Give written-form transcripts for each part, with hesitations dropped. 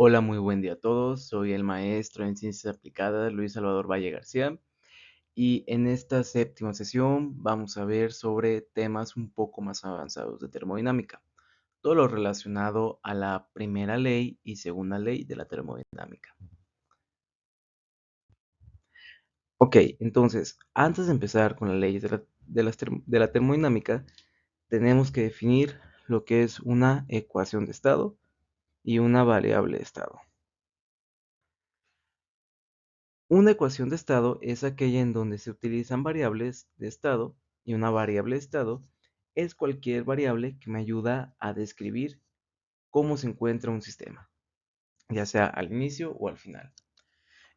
Hola, muy buen día a todos. Soy el maestro en Ciencias Aplicadas, Luis Salvador Valle García, y en esta séptima sesión vamos a ver sobre temas un poco más avanzados de termodinámica, todo lo relacionado a la primera ley y segunda ley de la termodinámica. Ok, entonces, antes de empezar con las leyes de la termodinámica, tenemos que definir lo que es una ecuación de estado y una variable de estado. Una ecuación de estado es aquella en donde se utilizan variables de estado, y una variable de estado es cualquier variable que me ayuda a describir cómo se encuentra un sistema, ya sea al inicio o al final.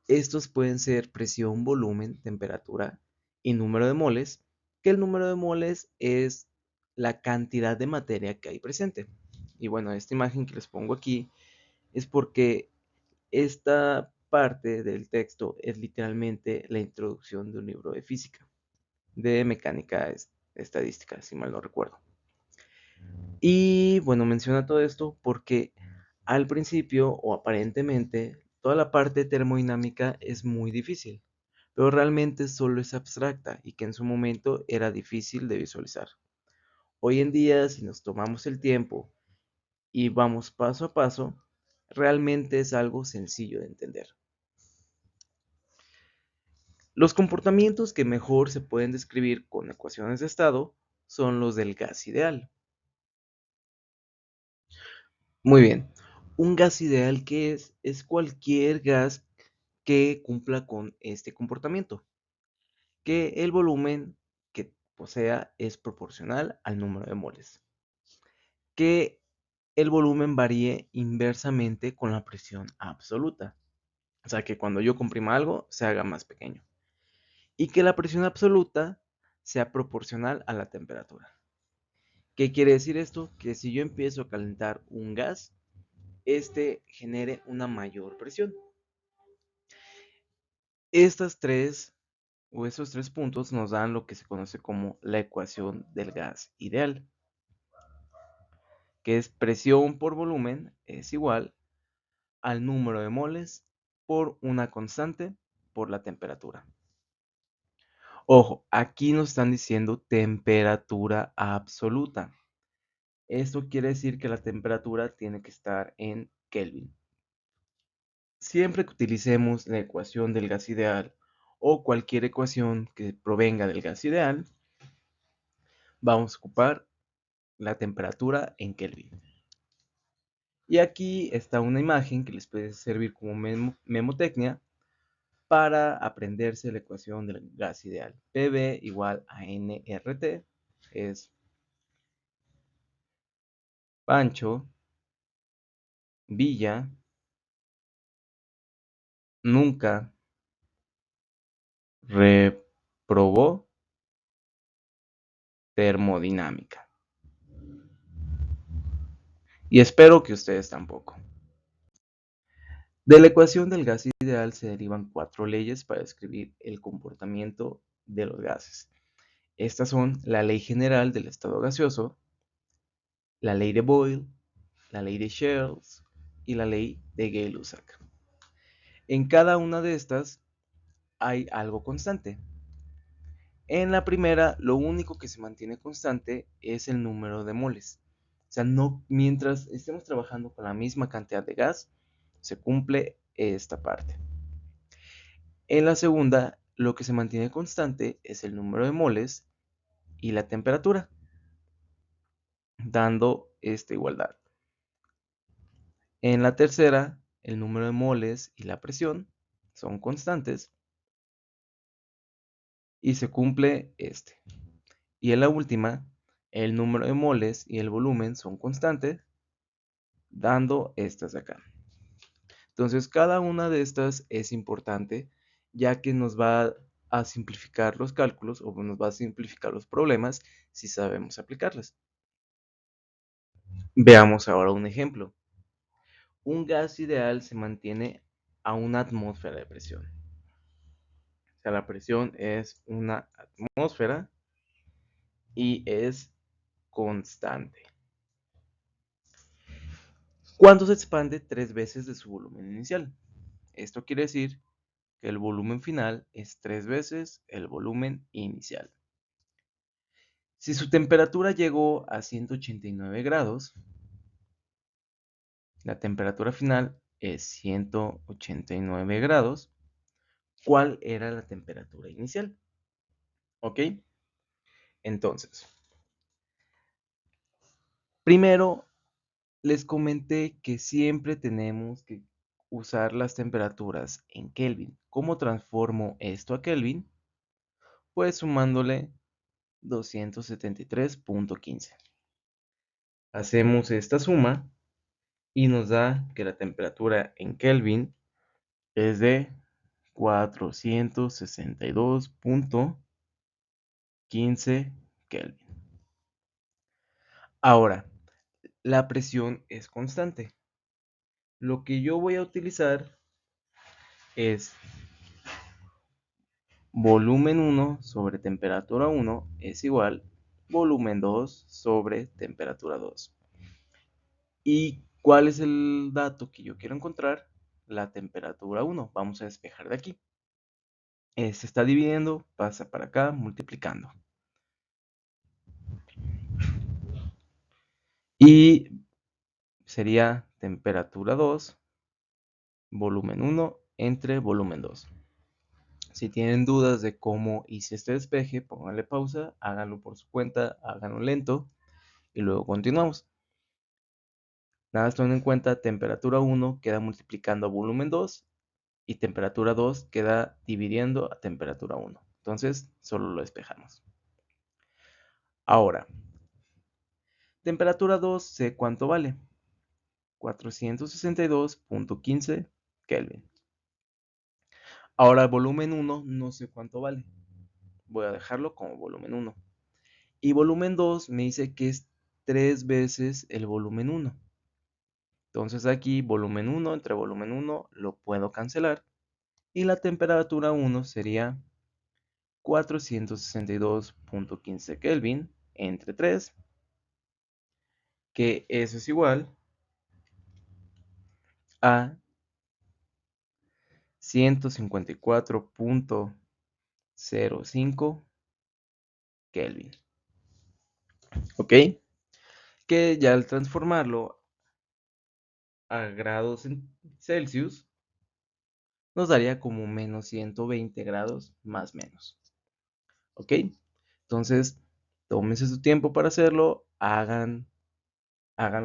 Estos pueden ser presión, volumen, temperatura y número de moles, que el número de moles es la cantidad de materia que hay presente. Y bueno, esta imagen que les pongo aquí es porque esta parte del texto es literalmente la introducción de un libro de física, de mecánica estadística, si mal no recuerdo. Y bueno, menciona todo esto porque al principio o aparentemente toda la parte termodinámica es muy difícil, pero realmente solo es abstracta y que en su momento era difícil de visualizar. Hoy en día, si nos tomamos el tiempo y vamos paso a paso, realmente es algo sencillo de entender. Los comportamientos que mejor se pueden describir con ecuaciones de estado son los del gas ideal. Muy bien, un gas ideal, ¿qué es? Es cualquier gas que cumpla con este comportamiento, que el volumen que posea es proporcional al número de moles, que el volumen varíe inversamente con la presión absoluta, o sea que cuando yo comprima algo se haga más pequeño, y que la presión absoluta sea proporcional a la temperatura. ¿Qué quiere decir esto? Que si yo empiezo a calentar un gas, este genere una mayor presión. Estas tres o esos tres puntos nos dan lo que se conoce como la ecuación del gas ideal, que es presión por volumen es igual al número de moles por una constante por la temperatura. Ojo, aquí nos están diciendo temperatura absoluta. Esto quiere decir que la temperatura tiene que estar en Kelvin. Siempre que utilicemos la ecuación del gas ideal o cualquier ecuación que provenga del gas ideal, vamos a ocupar la temperatura en Kelvin. Y aquí está una imagen que les puede servir como memotecnia para aprenderse la ecuación del gas ideal. PV igual a nRT es Pancho Villa nunca reprobó termodinámica. Y espero que ustedes tampoco. De la ecuación del gas ideal se derivan cuatro leyes para describir el comportamiento de los gases. Estas son la ley general del estado gaseoso, la ley de Boyle, la ley de Charles y la ley de Gay-Lussac. En cada una de estas hay algo constante. En la primera, lo único que se mantiene constante es el número de moles. O sea, no, mientras estemos trabajando con la misma cantidad de gas, se cumple esta parte. En la segunda, lo que se mantiene constante es el número de moles y la temperatura, dando esta igualdad. En la tercera, el número de moles y la presión son constantes y se cumple este. Y en la última, el número de moles y el volumen son constantes, dando estas de acá. Entonces, cada una de estas es importante, ya que nos va a simplificar los cálculos o nos va a simplificar los problemas si sabemos aplicarlas. Veamos ahora un ejemplo. Un gas ideal se mantiene a una atmósfera de presión. O sea, la presión es una atmósfera y es constante. cuando se expande 3 veces de su volumen inicial. Esto quiere decir que el volumen final es 3 veces el volumen inicial. Si su temperatura llegó a 189 grados, la temperatura final es 189 grados. ¿Cuál era la temperatura inicial? ¿Ok? Entonces, primero les comenté que siempre tenemos que usar las temperaturas en Kelvin. ¿Cómo transformo esto a Kelvin? Pues sumándole 273.15. Hacemos esta suma y nos da que la temperatura en Kelvin es de 462.15 Kelvin. Ahora, la presión es constante. Lo que yo voy a utilizar es volumen 1 sobre temperatura 1 es igual volumen 2 sobre temperatura 2. ¿Y cuál es el dato que yo quiero encontrar? La temperatura 1. Vamos a despejar de aquí. Se está dividiendo, pasa para acá, multiplicando. Y sería temperatura 2, volumen 1 entre volumen 2. Si tienen dudas de cómo hice este despeje, pónganle pausa, háganlo por su cuenta, háganlo lento y luego continuamos. Nada más teniendo en cuenta, temperatura 1 queda multiplicando a volumen 2 y temperatura 2 queda dividiendo a temperatura 1. Entonces, solo lo despejamos. Ahora, temperatura 2 sé cuánto vale. 462.15 Kelvin. Ahora, el volumen 1 no sé cuánto vale. Voy a dejarlo como volumen 1. Y volumen 2 me dice que es 3 veces el volumen 1. Entonces aquí volumen 1 entre volumen 1 lo puedo cancelar. Y la temperatura 1 sería 462.15 Kelvin entre 3, que eso es igual a 154.05 Kelvin. ¿Ok? Que ya al transformarlo a grados Celsius nos daría como menos 120 grados más menos. ¿Ok? Entonces, tómense su tiempo para hacerlo, háganlo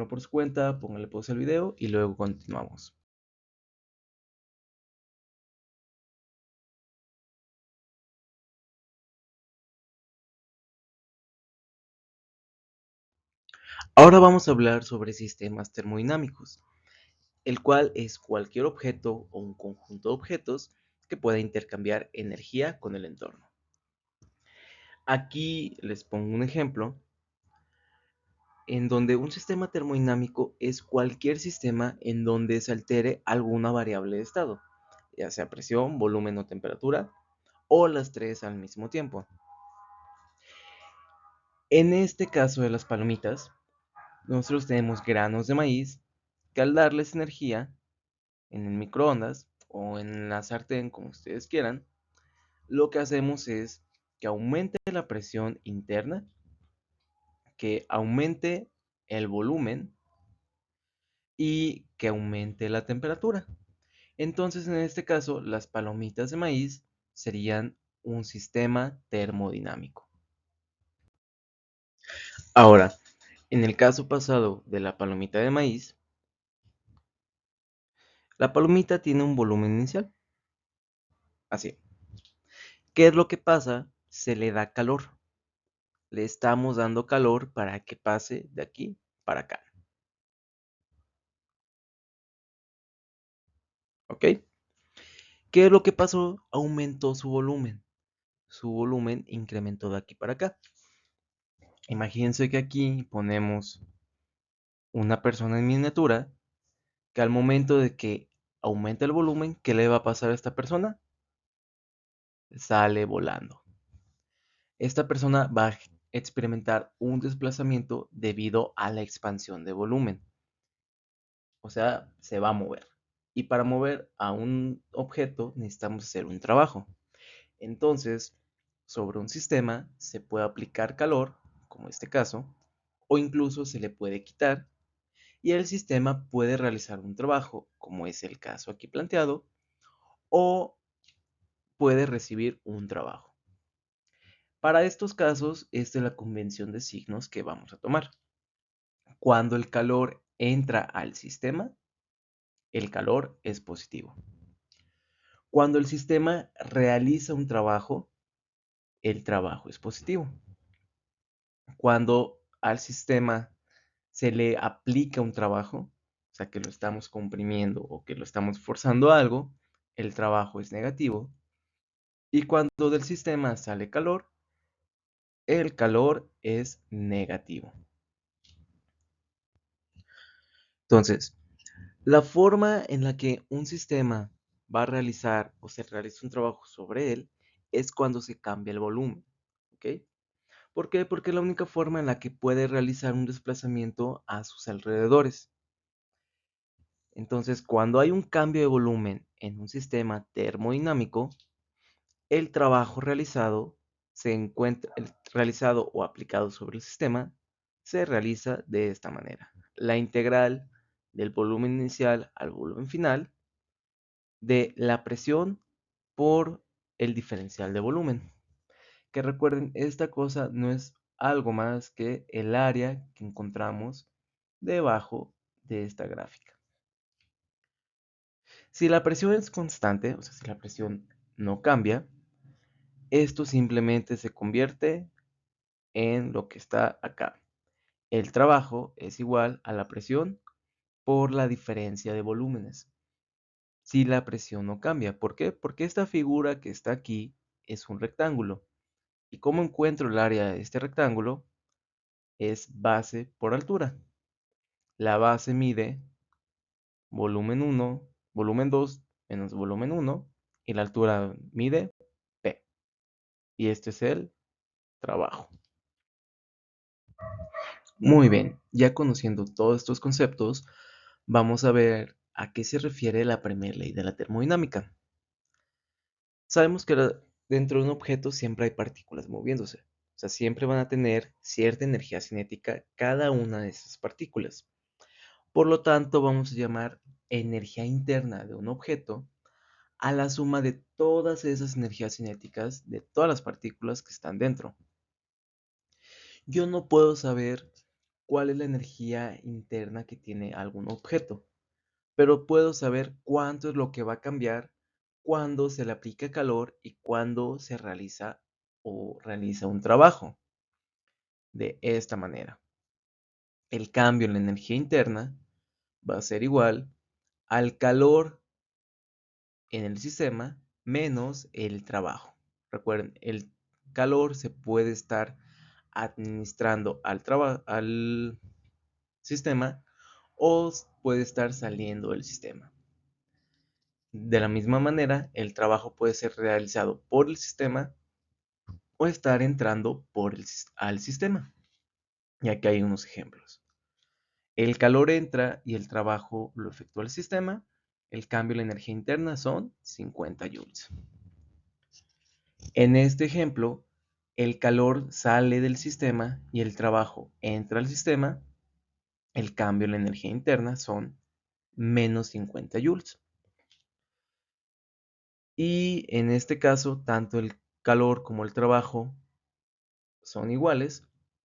por su cuenta, pónganle pausa al video y luego continuamos. Ahora vamos a hablar sobre sistemas termodinámicos, el cual es cualquier objeto o un conjunto de objetos que pueda intercambiar energía con el entorno. Aquí les pongo un ejemplo en donde un sistema termodinámico es cualquier sistema en donde se altere alguna variable de estado, ya sea presión, volumen o temperatura, o las tres al mismo tiempo. En este caso de las palomitas, nosotros tenemos granos de maíz que al darles energía en el microondas o en la sartén, como ustedes quieran, lo que hacemos es que aumente la presión interna, que aumente el volumen y que aumente la temperatura. Entonces, en este caso, las palomitas de maíz serían un sistema termodinámico. Ahora, en el caso pasado de la palomita de maíz, la palomita tiene un volumen inicial, así. ¿Qué es lo que pasa? Se le da calor. Le estamos dando calor para que pase de aquí para acá. ¿Ok? ¿Qué es lo que pasó? Aumentó su volumen. Su volumen incrementó de aquí para acá. Imagínense que aquí ponemos una persona en miniatura que al momento de que aumenta el volumen, ¿qué le va a pasar a esta persona? Sale volando. Esta persona va a experimentar un desplazamiento debido a la expansión de volumen. o sea, se va a mover. Y para mover a un objeto necesitamos hacer un trabajo. Entonces, sobre un sistema se puede aplicar calor, como este caso, o incluso se le puede quitar y el sistema puede realizar un trabajo, como es el caso aquí planteado, o puede recibir un trabajo. Para estos casos, esta es la convención de signos que vamos a tomar. Cuando el calor entra al sistema, el calor es positivo. Cuando el sistema realiza un trabajo, el trabajo es positivo. Cuando al sistema se le aplica un trabajo, o sea que lo estamos comprimiendo o que lo estamos forzando a algo, el trabajo es negativo. Y cuando del sistema sale calor, el calor es negativo. Entonces, la forma en la que un sistema va a realizar o se realiza un trabajo sobre él es cuando se cambia el volumen. ¿Ok? ¿Por qué? Porque es la única forma en la que puede realizar un desplazamiento a sus alrededores. Entonces, cuando hay un cambio de volumen en un sistema termodinámico, el trabajo realizado realizado o aplicado sobre el sistema se realiza de esta manera. La integral del volumen inicial al volumen final de la presión por el diferencial de volumen. Que recuerden, esta cosa no es algo más que el área que encontramos debajo de esta gráfica. Si la presión es constante, o sea, si la presión no cambia, esto simplemente se convierte en lo que está acá. El trabajo es igual a la presión por la diferencia de volúmenes. Si la presión no cambia, ¿por qué? Porque esta figura que está aquí es un rectángulo. ¿Y cómo encuentro el área de este rectángulo? Es base por altura. La base mide volumen 1, volumen 2 menos volumen 1 y la altura mide P. Y este es el trabajo. Muy bien, ya conociendo todos estos conceptos, vamos a ver a qué se refiere la primera ley de la termodinámica. Sabemos que dentro de un objeto siempre hay partículas moviéndose, o sea, siempre van a tener cierta energía cinética cada una de esas partículas. Por lo tanto, vamos a llamar energía interna de un objeto a la suma de todas esas energías cinéticas de todas las partículas que están dentro. Yo no puedo saber cuál es la energía interna que tiene algún objeto, pero puedo saber cuánto es lo que va a cambiar cuando se le aplica calor y cuando se realiza un trabajo. De esta manera, el cambio en la energía interna va a ser igual al calor en el sistema menos el trabajo. Recuerden, el calor se puede estar administrando al sistema o puede estar saliendo del sistema. De la misma manera, el trabajo puede ser realizado por el sistema o estar entrando al sistema. Y aquí hay unos ejemplos. El calor entra y el trabajo lo efectúa el sistema. El cambio en la energía interna son 50 joules. En este ejemplo, el calor sale del sistema y el trabajo entra al sistema. El cambio en la energía interna son menos 50 joules. Y en este caso, tanto el calor como el trabajo son iguales.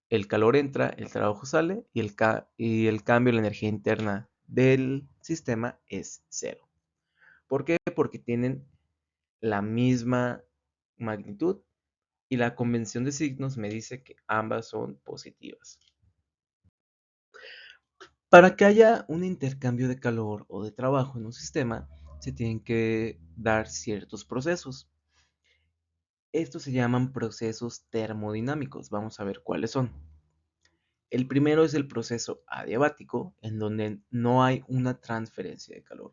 El calor entra, el trabajo sale y el cambio en la energía interna del sistema es cero. ¿Por qué? Porque tienen la misma magnitud y la convención de signos me dice que ambas son positivas. Para que haya un intercambio de calor o de trabajo en un sistema, se tienen que dar ciertos procesos. Estos se llaman procesos termodinámicos. Vamos a ver cuáles son. El primero es el proceso adiabático, en donde no hay una transferencia de calor.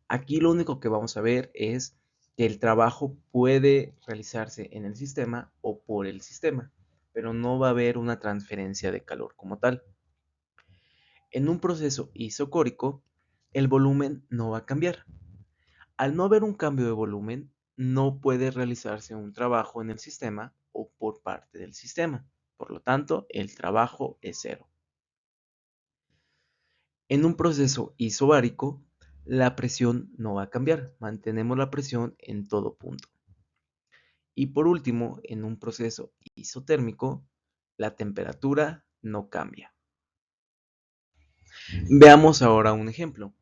Aquí lo único que vamos a ver es que el trabajo puede realizarse en el sistema o por el sistema, pero no va a haber una transferencia de calor como tal. En un proceso isocórico, el volumen no va a cambiar. Al no haber un cambio de volumen, no puede realizarse un trabajo en el sistema o por parte del sistema. Por lo tanto, el trabajo es cero. En un proceso isobárico, la presión no va a cambiar. Mantenemos la presión en todo punto. Y por último, en un proceso isotérmico, la temperatura no cambia. Veamos ahora un ejemplo.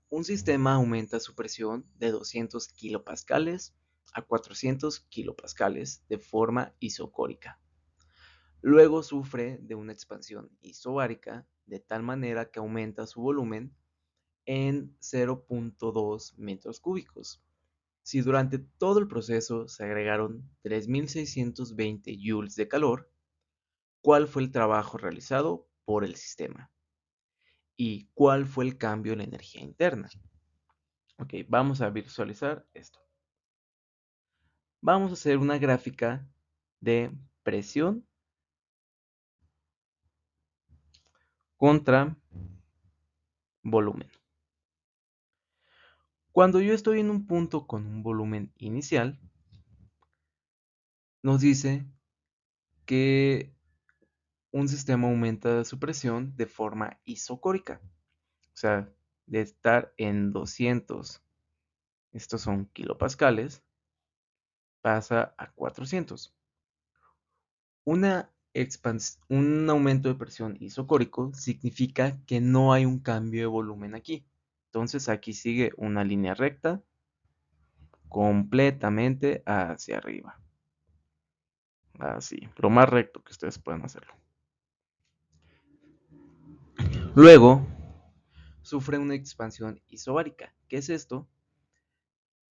Un sistema aumenta su presión de 200 kilopascales a 400 kilopascales de forma isocórica. Luego sufre de una expansión isobárica de tal manera que aumenta su volumen en 0.2 metros cúbicos. Si durante todo el proceso se agregaron 3620 joules de calor, ¿cuál fue el trabajo realizado por el sistema? ¿Y cuál fue el cambio en la energía interna? Ok, vamos a visualizar esto. Vamos a hacer una gráfica de presión contra volumen. Cuando yo estoy en un punto con un volumen inicial, nos dice que un sistema aumenta su presión de forma isocórica. O sea, de estar en 200, estos son kilopascales, pasa a 400. Un aumento de presión isocórico significa que no hay un cambio de volumen aquí. Entonces aquí sigue una línea recta completamente hacia arriba. Así, lo más recto que ustedes puedan hacerlo. Luego, sufre una expansión isobárica. ¿Qué es esto?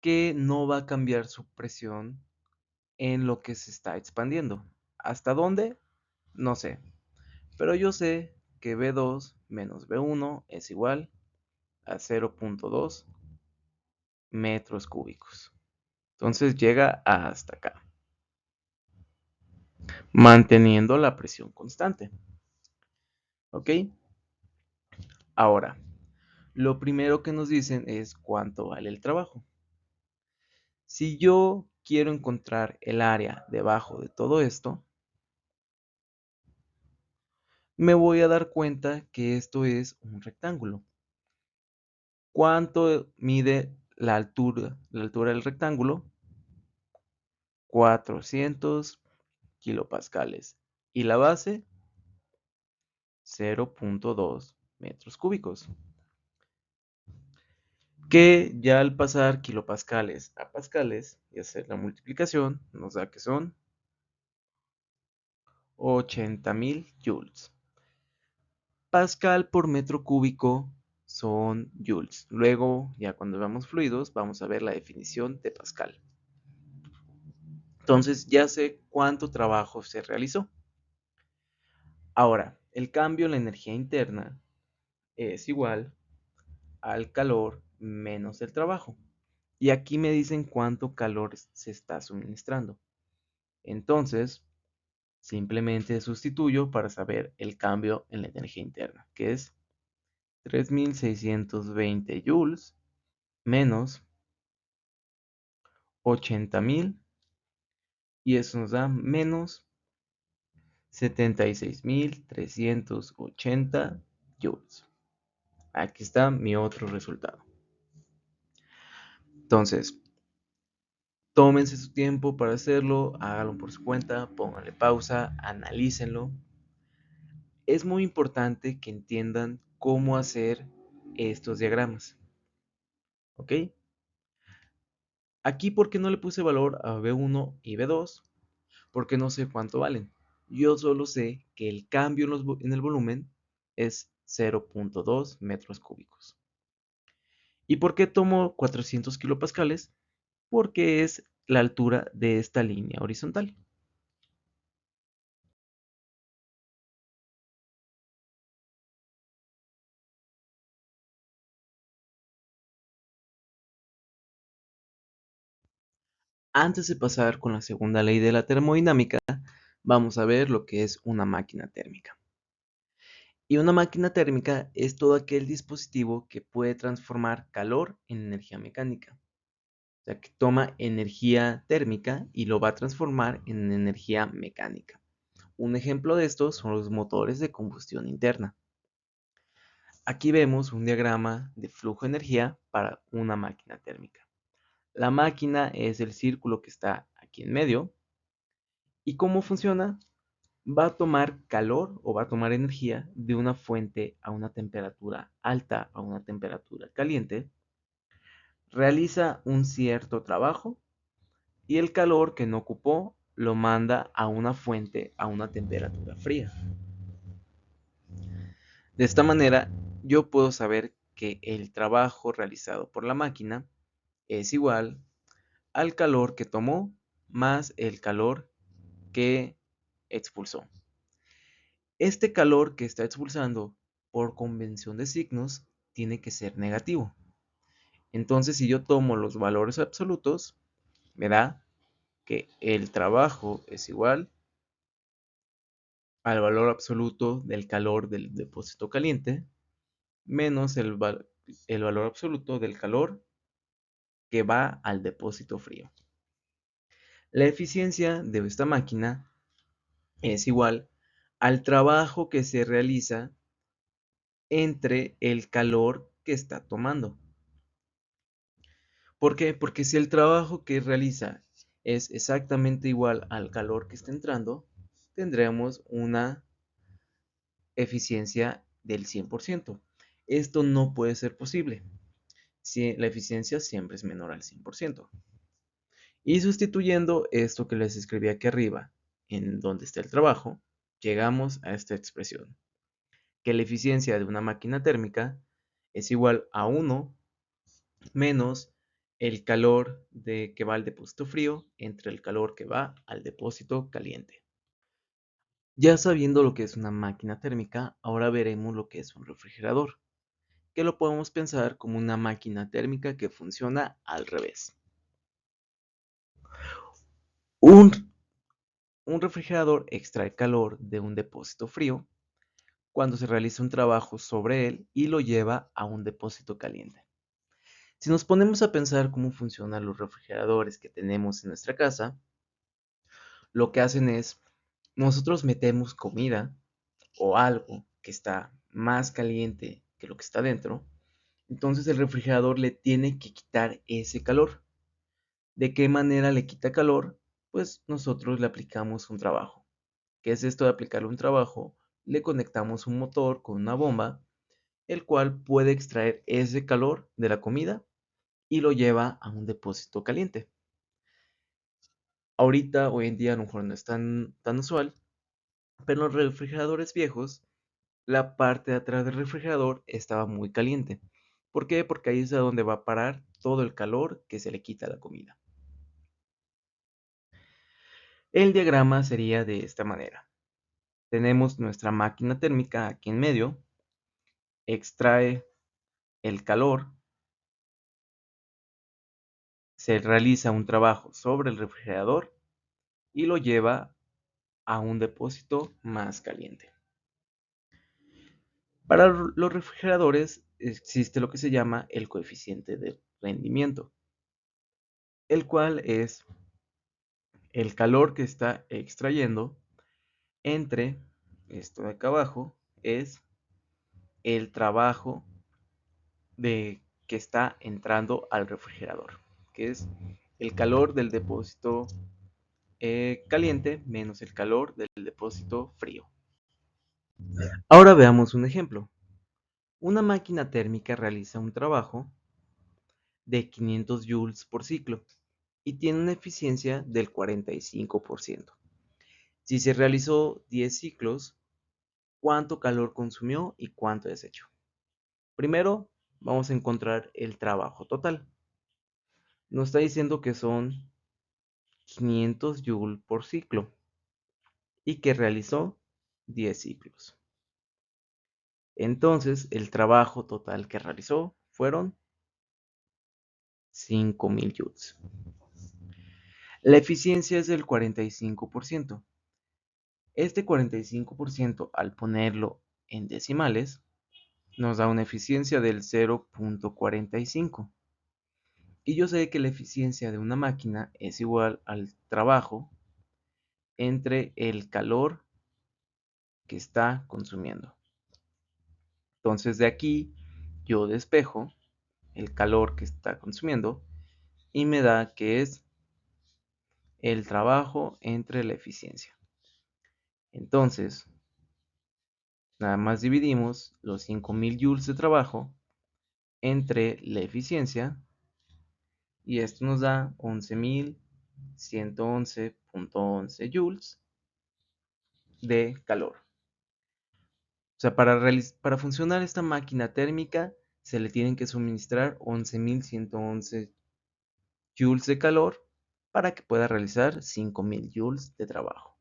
Que no va a cambiar su presión en lo que se está expandiendo. ¿Hasta dónde? No sé. Pero yo sé que V2 menos V1 es igual a 0.2 metros cúbicos. Entonces llega hasta acá, manteniendo la presión constante. ¿Ok? Ahora, lo primero que nos dicen es cuánto vale el trabajo. Si yo quiero encontrar el área debajo de todo esto, me voy a dar cuenta que esto es un rectángulo. ¿Cuánto mide la altura del rectángulo? 400 kilopascales. ¿Y la base? 0.2 metros cúbicos. Que ya al pasar kilopascales a pascales y hacer la multiplicación, nos da que son 80.000 joules. Pascal por metro cúbico son joules. Luego, ya cuando veamos fluidos, vamos a ver la definición de Pascal. Entonces ya sé cuánto trabajo se realizó. Ahora, el cambio en la energía interna es igual al calor menos el trabajo. Y aquí me dicen cuánto calor se está suministrando. Entonces, simplemente sustituyo para saber el cambio en la energía interna, que es 3620 joules menos 80.000 y eso nos da menos 76.380 joules. Aquí está mi otro resultado. Entonces, tómense su tiempo para hacerlo, háganlo por su cuenta, pónganle pausa, analícenlo. Es muy importante que entiendan cómo hacer estos diagramas. ¿Ok? Aquí, ¿por qué no le puse valor a B1 y B2? Porque no sé cuánto valen. Yo solo sé que el cambio en el volumen es 0.2 metros cúbicos. ¿Y por qué tomo 400 kilopascales? Porque es la altura de esta línea horizontal. Antes de pasar con la segunda ley de la termodinámica, vamos a ver lo que es una máquina térmica. Y una máquina térmica es todo aquel dispositivo que puede transformar calor en energía mecánica. O sea, que toma energía térmica y lo va a transformar en energía mecánica. Un ejemplo de esto son los motores de combustión interna. Aquí vemos un diagrama de flujo de energía para una máquina térmica. La máquina es el círculo que está aquí en medio. ¿Y cómo funciona? Va a tomar calor o va a tomar energía de una fuente a una temperatura alta a una temperatura caliente, realiza un cierto trabajo y el calor que no ocupó lo manda a una fuente a una temperatura fría. De esta manera, yo puedo saber que el trabajo realizado por la máquina es igual al calor que tomó más el calor que expulsó. Este calor que está expulsando por convención de signos tiene que ser negativo. Entonces, si yo tomo los valores absolutos, me da que el trabajo es igual al valor absoluto del calor del depósito caliente menos el valor absoluto del calor que va al depósito frío. La eficiencia de esta máquina es igual al trabajo que se realiza entre el calor que está tomando. ¿Por qué? Porque si el trabajo que realiza es exactamente igual al calor que está entrando, tendremos una eficiencia del 100%. Esto no puede ser posible si la eficiencia siempre es menor al 100%. Y sustituyendo esto que les escribí aquí arriba, en donde está el trabajo, llegamos a esta expresión, que la eficiencia de una máquina térmica es igual a 1 menos el calor que va al depósito frío entre el calor que va al depósito caliente. Ya sabiendo lo que es una máquina térmica, ahora veremos lo que es un refrigerador, que lo podemos pensar como una máquina térmica que funciona al revés. Un, un refrigerador extrae calor de un depósito frío cuando se realiza un trabajo sobre él y lo lleva a un depósito caliente. Si nos ponemos a pensar cómo funcionan los refrigeradores que tenemos en nuestra casa, lo que hacen es, nosotros metemos comida o algo que está más caliente que lo que está dentro, entonces el refrigerador le tiene que quitar ese calor. ¿De qué manera le quita calor? Pues nosotros le aplicamos un trabajo. ¿Qué es esto de aplicarle un trabajo? Le conectamos un motor con una bomba, el cual puede extraer ese calor de la comida y lo lleva a un depósito caliente. Ahorita, hoy en día, a lo mejor no es tan usual, pero en los refrigeradores viejos, la parte de atrás del refrigerador estaba muy caliente. ¿Por qué? Porque ahí es a donde va a parar todo el calor que se le quita a la comida. El diagrama sería de esta manera. Tenemos nuestra máquina térmica aquí en medio, extrae el calor, se realiza un trabajo sobre el refrigerador y lo lleva a un depósito más caliente. Para los refrigeradores existe lo que se llama el coeficiente de rendimiento, el cual es el calor que está extrayendo entre esto de acá abajo es el trabajo que está entrando al refrigerador, que es el calor del depósito caliente menos el calor del depósito frío. Ahora veamos un ejemplo. Una máquina térmica realiza un trabajo de 500 joules por ciclo y tiene una eficiencia del 45%. Si se realizó 10 ciclos, ¿cuánto calor consumió y cuánto desechó? Primero, vamos a encontrar el trabajo total. Nos está diciendo que son 500 joules por ciclo y que realizó 10 ciclos. Entonces, el trabajo total que realizó fueron 5000 joules. La eficiencia es del 45%. Este 45%, al ponerlo en decimales, nos da una eficiencia del 0.45. Y yo sé que la eficiencia de una máquina es igual al trabajo entre el calor que está consumiendo. Entonces de aquí yo despejo el calor que está consumiendo y me da que es el trabajo entre la eficiencia. Entonces, nada más dividimos los 5000 joules de trabajo entre la eficiencia y esto nos da 11.111.11 joules de calor. O sea, para funcionar esta máquina térmica se le tienen que suministrar 11.111 joules de calor para que pueda realizar 5000 joules de trabajo.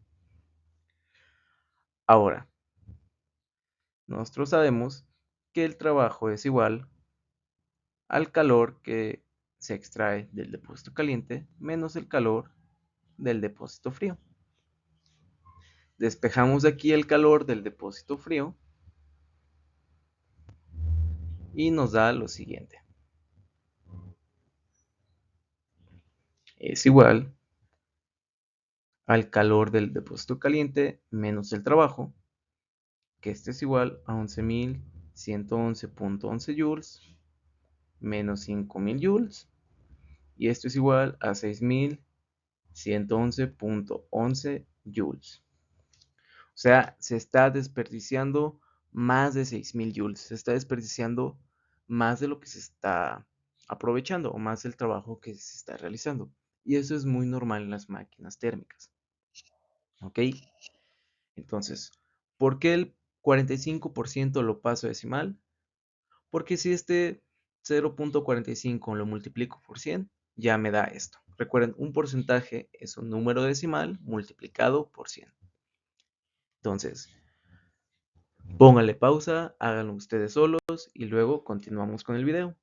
Ahora, nosotros sabemos que el trabajo es igual al calor que se extrae del depósito caliente menos el calor del depósito frío. Despejamos de aquí el calor del depósito frío y nos da lo siguiente. Es igual al calor del depósito caliente menos el trabajo, que este es igual a 11.111.11 joules menos 5000 joules, y esto es igual a 6111.11 joules. O sea, se está desperdiciando más de 6000 joules, se está desperdiciando más de lo que se está aprovechando o más del trabajo que se está realizando. Y eso es muy normal en las máquinas térmicas. ¿Ok? Entonces, ¿por qué el 45% lo paso a decimal? Porque si este 0.45 lo multiplico por 100, ya me da esto. Recuerden, un porcentaje es un número decimal multiplicado por 100. Entonces, pónganle pausa, háganlo ustedes solos y luego continuamos con el video.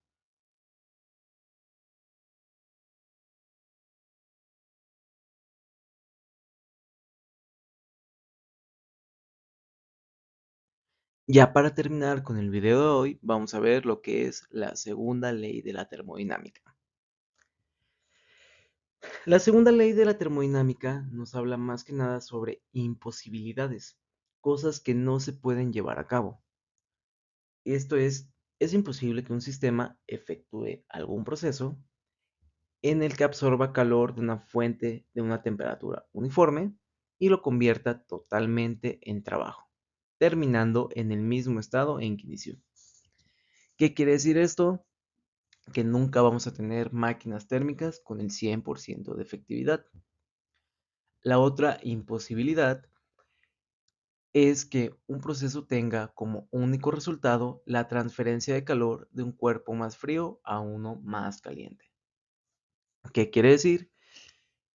Ya para terminar con el video de hoy, vamos a ver lo que es la segunda ley de la termodinámica. La segunda ley de la termodinámica nos habla más que nada sobre imposibilidades, cosas que no se pueden llevar a cabo. Esto es imposible que un sistema efectúe algún proceso en el que absorba calor de una fuente de una temperatura uniforme y lo convierta totalmente en trabajo, terminando en el mismo estado en que inició. ¿Qué quiere decir esto? Que nunca vamos a tener máquinas térmicas con el 100% de efectividad. La otra imposibilidad es que un proceso tenga como único resultado la transferencia de calor de un cuerpo más frío a uno más caliente. ¿Qué quiere decir?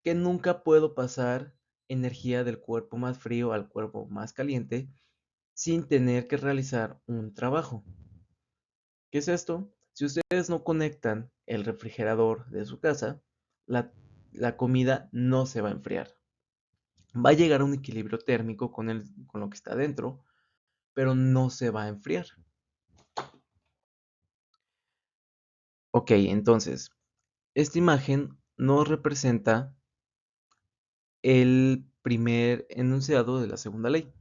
Que nunca puedo pasar energía del cuerpo más frío al cuerpo más caliente sin tener que realizar un trabajo. ¿Qué es esto? Si ustedes no conectan el refrigerador de su casa, la, la comida no se va a enfriar. Va a llegar a un equilibrio térmico con lo que está dentro, pero no se va a enfriar. Ok, entonces, esta imagen nos representa el primer enunciado de la segunda ley.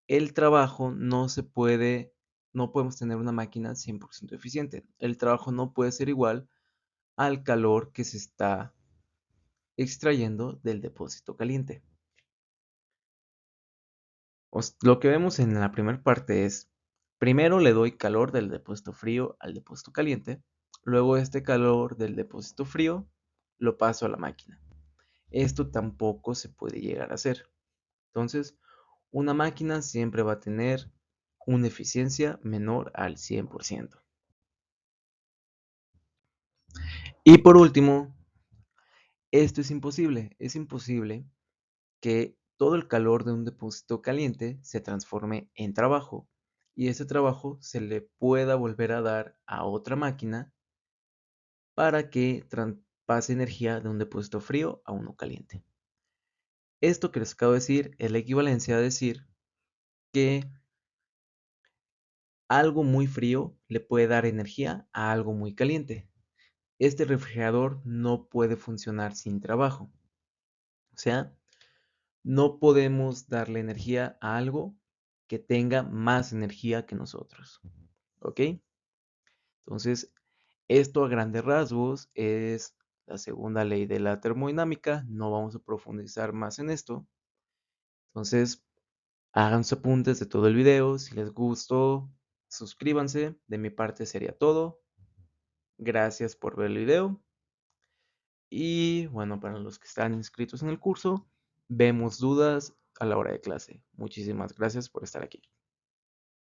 El trabajo no podemos tener una máquina 100% eficiente. El trabajo no puede ser igual al calor que se está extrayendo del depósito caliente. Lo que vemos en la primera parte es, primero le doy calor del depósito frío al depósito caliente, luego este calor del depósito frío lo paso a la máquina. Esto tampoco se puede llegar a hacer. Entonces, una máquina siempre va a tener una eficiencia menor al 100%. Y por último, esto es imposible. Es imposible que todo el calor de un depósito caliente se transforme en trabajo y ese trabajo se le pueda volver a dar a otra máquina para que pase energía de un depósito frío a uno caliente. Esto que les acabo de decir es la equivalencia a decir que Algo muy frío le puede dar energía a algo muy caliente. Este refrigerador no puede funcionar sin trabajo. O sea, no podemos darle energía a algo que tenga más energía que nosotros. ¿Ok? Entonces, esto a grandes rasgos es la segunda ley de la termodinámica. No vamos a profundizar más en esto. Entonces, hagan sus apuntes de todo el video. Si les gustó, suscríbanse. De mi parte sería todo. Gracias por ver el video. Y bueno, para los que están inscritos en el curso, vemos dudas a la hora de clase. Muchísimas gracias por estar aquí.